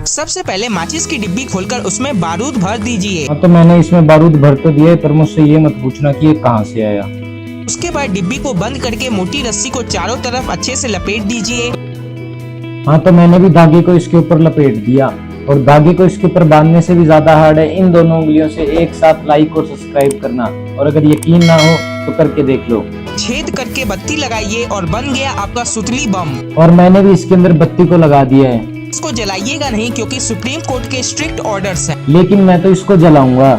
सबसे पहले माचिस की डिब्बी खोलकर उसमें बारूद भर दीजिए। हाँ तो मैंने इसमें बारूद भर तो दिया है, पर मुझसे ये मत पूछना कि ये कहाँ से आया। उसके बाद डिब्बी को बंद करके मोटी रस्सी को चारों तरफ अच्छे से लपेट दीजिए। हाँ तो मैंने भी धागे को इसके ऊपर लपेट दिया, और धागे को इसके ऊपर बांधने से भी ज्यादा हार्ड है। इन दोनों उंगलियों से एक साथ लाइक और सब्सक्राइब करना, और अगर यकीन ना हो तो करके देख लो। छेद करके बत्ती लगाइए और बन गया आपका सुतली बम। और मैंने भी इसके अंदर बत्ती को लगा दिया है, इसको जलाइएगा नहीं क्योंकि सुप्रीम कोर्ट के स्ट्रिक्ट ऑर्डर्स हैं। लेकिन मैं तो इसको जलाऊंगा।